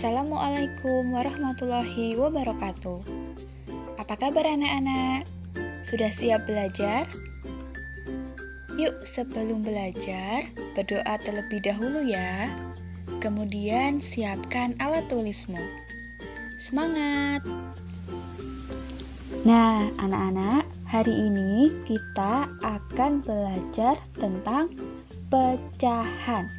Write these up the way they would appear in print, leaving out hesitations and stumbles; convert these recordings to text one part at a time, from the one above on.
Assalamualaikum warahmatullahi wabarakatuh. Apa kabar anak-anak? Sudah siap belajar? Yuk, sebelum belajar, berdoa terlebih dahulu ya. Kemudian siapkan alat tulismu. Semangat! Nah, anak-anak, hari ini kita akan belajar tentang pecahan.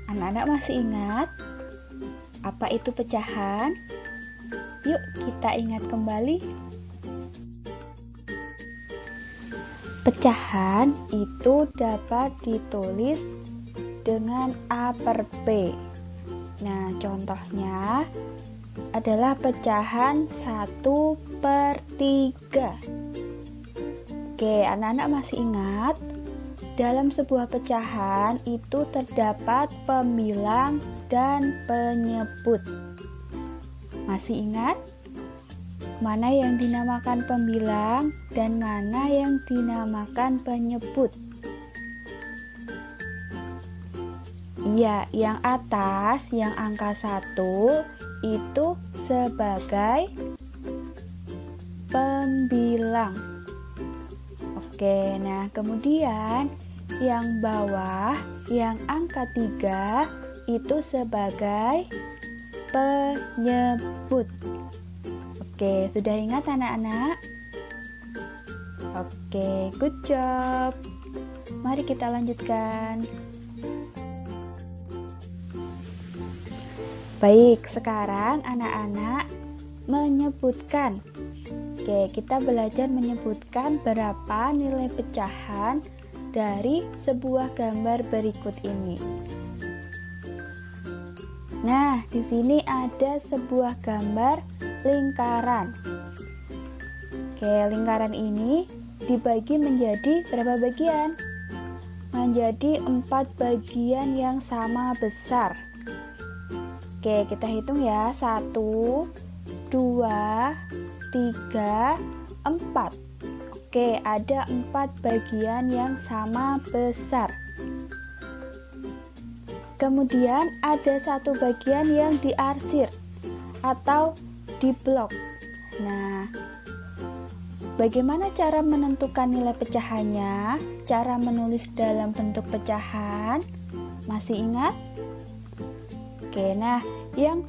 Anak-anak masih ingat apa itu pecahan? Yuk kita ingat kembali. Pecahan itu dapat ditulis dengan A per P. Nah, contohnya adalah pecahan 1/3. Oke, anak-anak masih ingat? Dalam sebuah pecahan itu terdapat pembilang dan penyebut. Masih ingat? Mana yang dinamakan pembilang dan mana yang dinamakan penyebut? Iya, yang atas, yang angka 1 itu sebagai pembilang. Oke, nah kemudian yang bawah, yang angka 3 itu sebagai penyebut. Oke, sudah ingat anak-anak? Oke, good job. Mari kita lanjutkan. Baik, sekarang anak-anak menyebutkan. Oke, kita belajar menyebutkan berapa nilai pecahan dari sebuah gambar berikut ini. Nah, di sini ada sebuah gambar lingkaran. Oke, lingkaran ini dibagi menjadi berapa bagian? Menjadi 4 bagian yang sama besar. Oke, kita hitung ya. 1, 2, 3, 4. Oke, ada 4 bagian yang sama besar. Kemudian ada 1 bagian yang diarsir atau diblok. Nah, bagaimana cara menentukan nilai pecahannya? Cara menulis dalam bentuk pecahan? Masih ingat? Oke, nah yang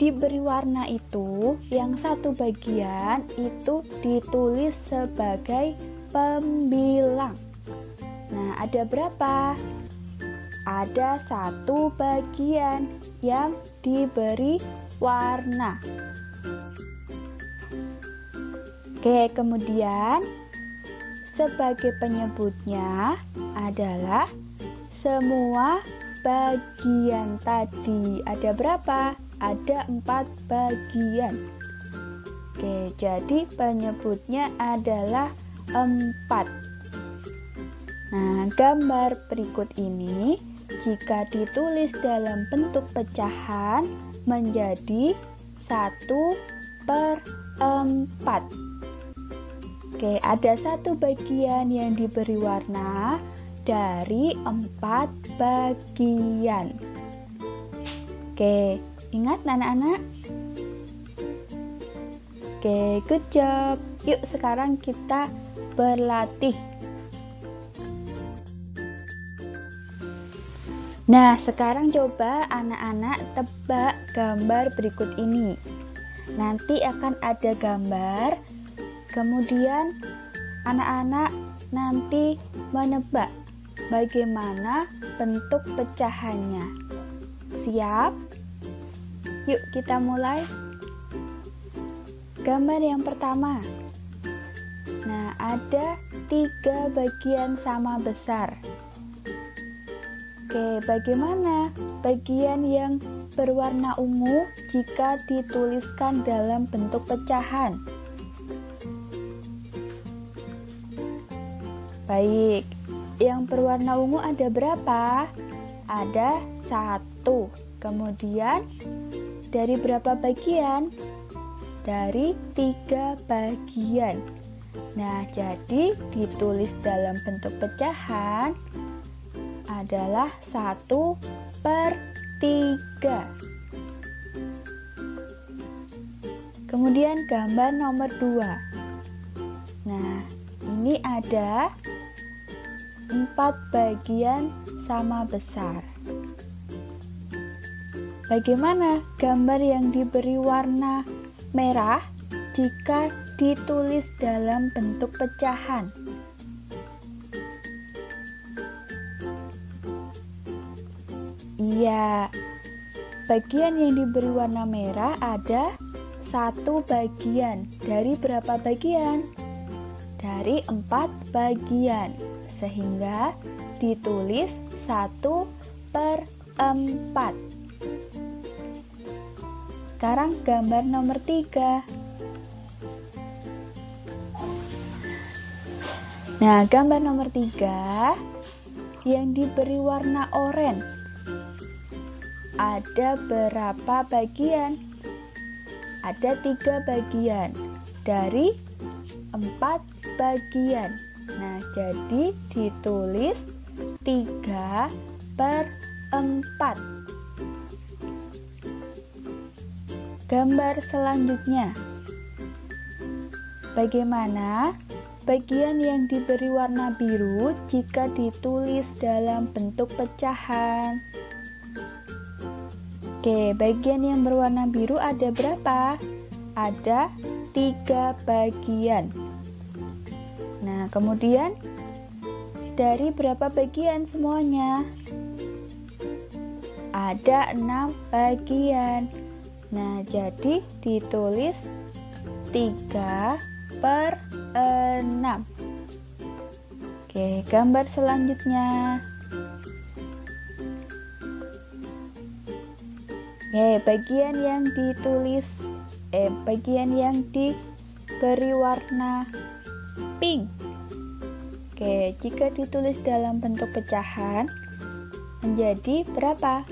diberi warna itu, yang 1 bagian itu ditulis sebagai pembilang. Nah, ada berapa? Ada 1 bagian yang diberi warna. Oke, kemudian sebagai penyebutnya adalah semua bagian tadi. Ada berapa? Ada 4 bagian. Oke, jadi penyebutnya adalah 4. Nah, gambar berikut ini jika ditulis dalam bentuk pecahan menjadi 1/4. Oke, ada 1 bagian yang diberi warna dari 4 bagian. Oke, ingat anak-anak? Oke, good job. Yuk sekarang kita berlatih. Nah, sekarang coba anak-anak tebak gambar berikut ini. Nanti akan ada gambar, kemudian anak-anak nanti menebak bagaimana bentuk pecahannya. Siap? Yuk kita mulai. Gambar yang pertama. Nah, ada 3 bagian sama besar. Oke, bagaimana bagian yang berwarna ungu jika dituliskan dalam bentuk pecahan? Baik, yang berwarna ungu ada berapa? Ada 1. Kemudian dari berapa bagian? Dari 3 bagian. Nah, jadi ditulis dalam bentuk pecahan adalah 1/3. Kemudian gambar nomor 2. Nah, ini ada 4 bagian sama besar. Bagaimana gambar yang diberi warna merah jika ditulis dalam bentuk pecahan? Iya, bagian yang diberi warna merah ada 1 bagian. Dari berapa bagian? Dari 4 bagian, sehingga ditulis 1/4. Sekarang gambar nomor 3. Nah, gambar nomor 3 yang diberi warna oranye. Ada berapa bagian? Ada 3 bagian dari 4 bagian. Nah, jadi ditulis 3/4. Gambar selanjutnya. Bagaimana bagian yang diberi warna biru jika ditulis dalam bentuk pecahan? Oke, bagian yang berwarna biru ada berapa? Ada 3 bagian. Nah, kemudian dari berapa bagian semuanya? Ada 6 bagian. Nah, jadi ditulis 3/6. Oke, gambar selanjutnya. Bagian yang diberi warna pink. Jika ditulis dalam bentuk pecahan menjadi berapa?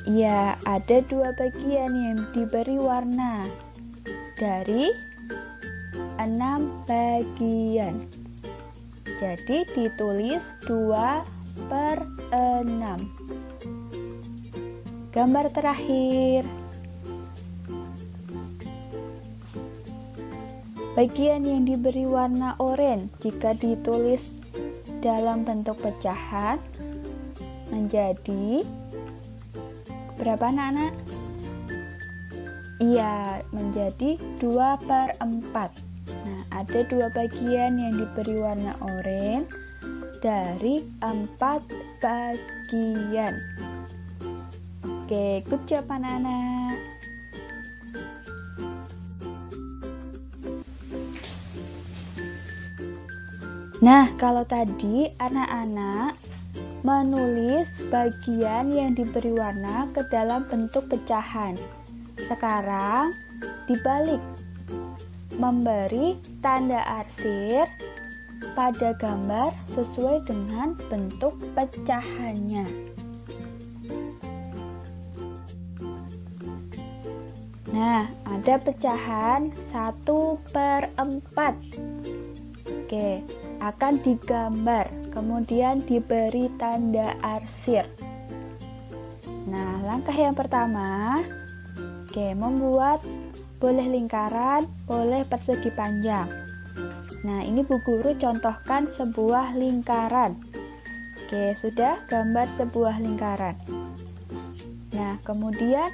Ya, ada 2 bagian yang diberi warna dari 6 bagian. Jadi ditulis 2/6. Gambar terakhir. Bagian yang diberi warna oranye jika ditulis dalam bentuk pecahan menjadi berapa anak-anak? Iya, menjadi 2/4. Nah, ada 2 bagian yang diberi warna oranye dari 4 bagian. Oke, good job anak-anak. Nah, kalau tadi anak-anak menulis bagian yang diberi warna ke dalam bentuk pecahan. Sekarang dibalik, memberi tanda arsir pada gambar sesuai dengan bentuk pecahannya. Nah, ada pecahan 1/4. Oke, akan digambar, kemudian diberi tanda arsir. Nah, langkah yang pertama, membuat boleh lingkaran, boleh persegi panjang. Nah, ini Bu Guru contohkan sebuah lingkaran. Sudah gambar sebuah lingkaran. Nah, kemudian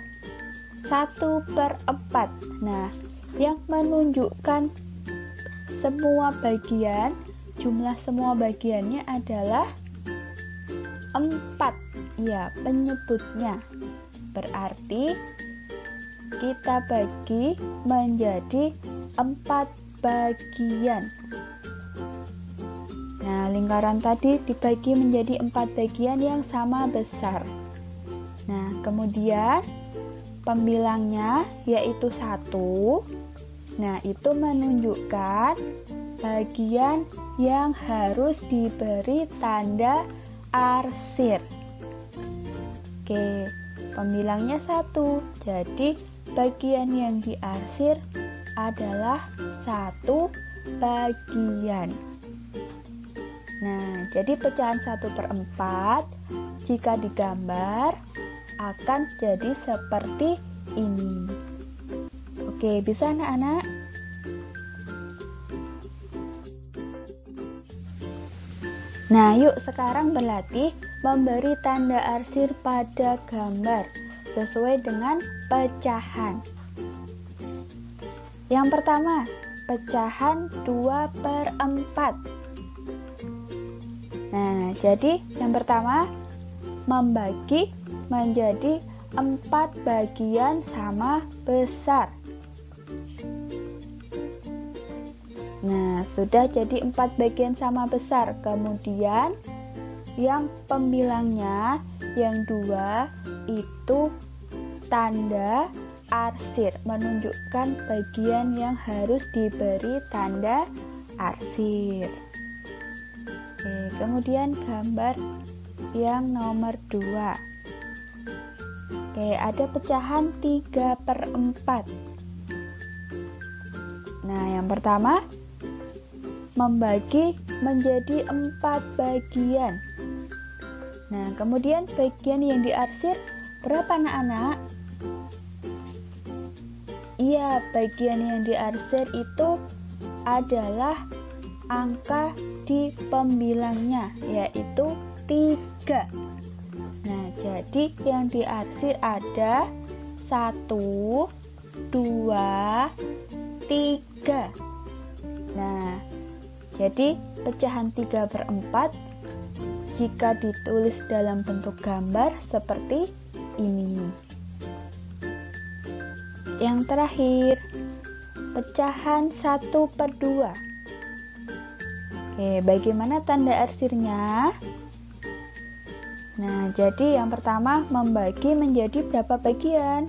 1/4. Nah, yang menunjukkan semua bagian, jumlah semua bagiannya adalah 4. Ya, penyebutnya. Berarti kita bagi menjadi 4 bagian. Nah, lingkaran tadi dibagi menjadi 4 bagian yang sama besar. Nah, kemudian pembilangnya yaitu 1. Nah, itu menunjukkan bagian yang harus diberi tanda arsir. Pembilangnya 1. Jadi, bagian yang diarsir adalah 1 bagian. Nah, jadi pecahan 1/4 jika digambar akan jadi seperti ini. Oke, bisa anak-anak? Nah, yuk sekarang berlatih memberi tanda arsir pada gambar sesuai dengan pecahan. Yang pertama, pecahan 2/4. Nah, jadi yang pertama membagi menjadi 4 bagian sama besar. Nah, sudah jadi 4 bagian sama besar. Kemudian yang pembilangnya yang 2 itu tanda arsir, menunjukkan bagian yang harus diberi tanda arsir. Oke, kemudian gambar yang nomor 2. Oke, ada pecahan 3/4. Nah, yang pertama membagi menjadi 4 bagian. Nah, kemudian bagian yang diarsir berapa anak-anak? Iya, bagian yang diarsir itu adalah angka di pembilangnya, yaitu 3. Nah, jadi yang diarsir ada 1, 2, 3. Nah, jadi pecahan 3/4 jika ditulis dalam bentuk gambar seperti ini. Yang terakhir, pecahan 1/2. Oke, bagaimana tanda arsirnya? Nah, jadi yang pertama membagi menjadi berapa bagian?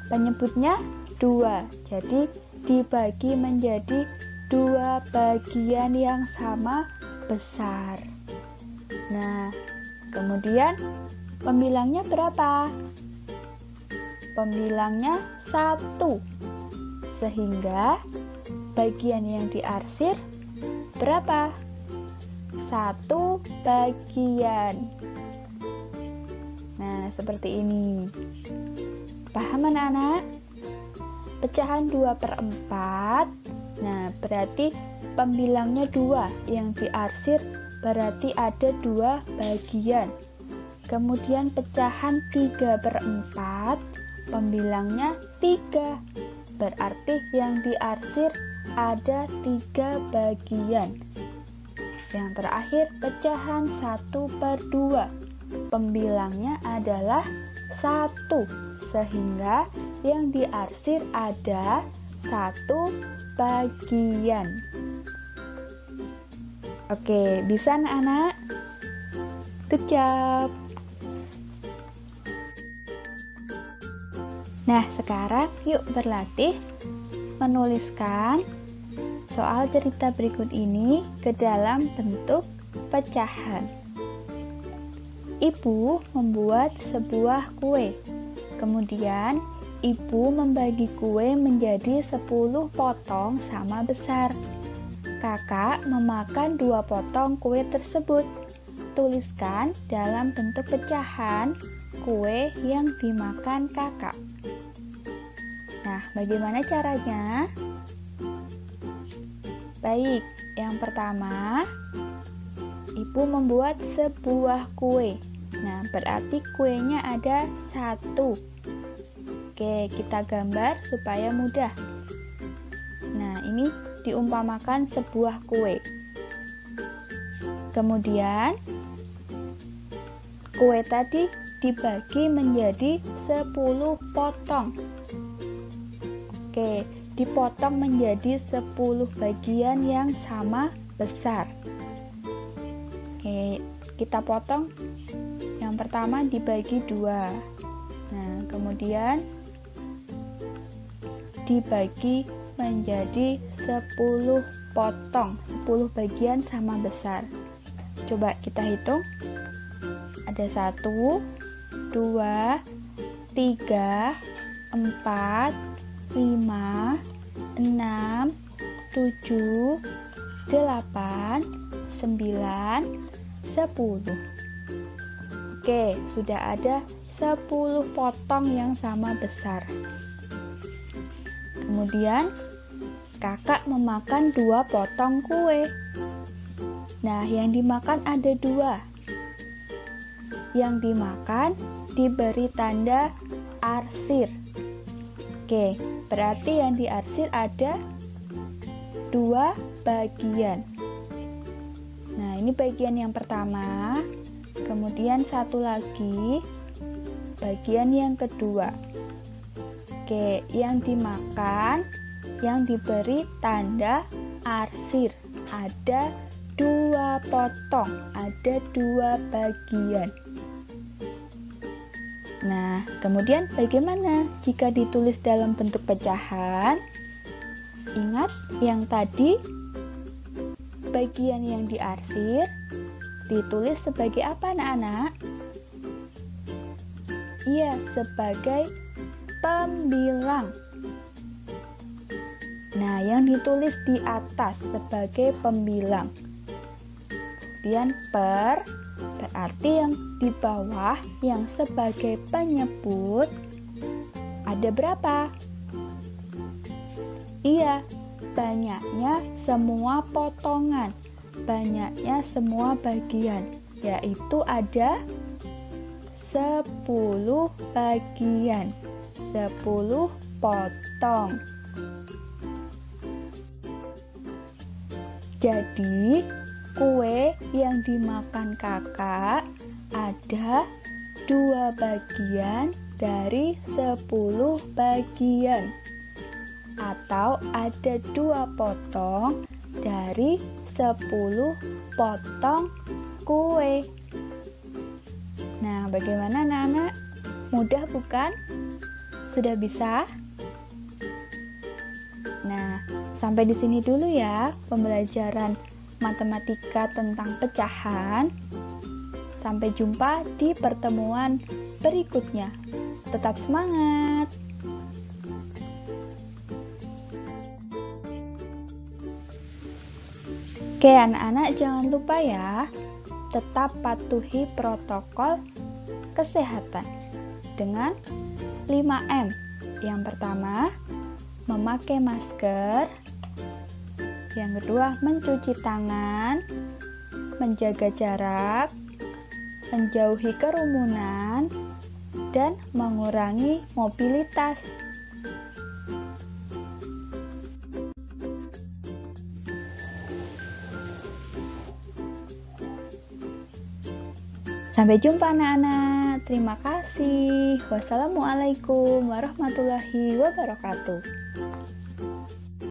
Penyebutnya 2. Jadi dibagi menjadi 2 bagian yang sama besar. Nah, kemudian pembilangnya berapa? Pembilangnya 1. Sehingga bagian yang diarsir berapa? 1 bagian. Nah, seperti ini. Paham anak-anak? Pecahan 2/4. Nah, berarti pembilangnya 2. Yang diarsir berarti ada 2 bagian. Kemudian pecahan 3/4. Pembilangnya 3. Berarti yang diarsir ada 3 bagian. Yang terakhir, pecahan 1/2. Pembilangnya adalah 1. Sehingga yang diarsir ada 1 bagian. Oke, bisa anak-anak? Good job. Nah, sekarang yuk berlatih menuliskan soal cerita berikut ini ke dalam bentuk pecahan. Ibu membuat sebuah kue. Kemudian, ibu membagi kue menjadi 10 potong sama besar. Kakak memakan 2 potong kue tersebut. Tuliskan dalam bentuk pecahan kue yang dimakan kakak. Nah, bagaimana caranya? Baik, yang pertama, ibu membuat sebuah kue. Nah, berarti kuenya ada 1. Oke, kita gambar supaya mudah. Nah, ini diumpamakan sebuah kue. Kemudian, kue tadi dibagi menjadi 10 potong. Oke, dipotong menjadi 10 bagian yang sama besar. Oke, kita potong. Yang pertama dibagi 2. Nah, kemudian dibagi menjadi 10 potong, 10 bagian sama besar. Coba kita hitung. Ada 1, 2, 3, 4, 5, 6, 7, 8, 9, 10. Oke, sudah ada 10 potong yang sama besar. Kemudian kakak memakan 2 potong kue. Nah, yang dimakan ada 2. Yang dimakan diberi tanda arsir. Oke, berarti yang diarsir ada 2 bagian. Nah, ini bagian yang pertama. Kemudian satu lagi, bagian yang kedua. Oke, yang dimakan, yang diberi tanda arsir. Ada 2 potong, ada 2 bagian. Nah, kemudian bagaimana jika ditulis dalam bentuk pecahan? Ingat yang tadi, bagian yang diarsir ditulis sebagai apa anak-anak? Iya, sebagai pembilang. Nah, yang ditulis di atas sebagai pembilang. Kemudian per, berarti yang di bawah yang sebagai penyebut ada berapa? Iya, banyaknya semua potongan, banyaknya semua bagian, yaitu ada 10 bagian, 10 potong. Jadi, kue yang dimakan kakak ada 2 bagian dari 10 bagian, atau ada 2 potong dari 10 potong kue. Nah, bagaimana anak-anak? Mudah bukan? Sudah bisa? Nah, sampai di sini dulu ya pembelajaran matematika tentang pecahan. Sampai jumpa di pertemuan berikutnya. Tetap semangat! Oke, anak-anak jangan lupa ya, tetap patuhi protokol kesehatan dengan 5M. Yang pertama, memakai masker. Yang kedua, mencuci tangan, menjaga jarak, menjauhi kerumunan, dan mengurangi mobilitas. Sampai jumpa anak-anak. Terima kasih. Wassalamualaikum warahmatullahi wabarakatuh.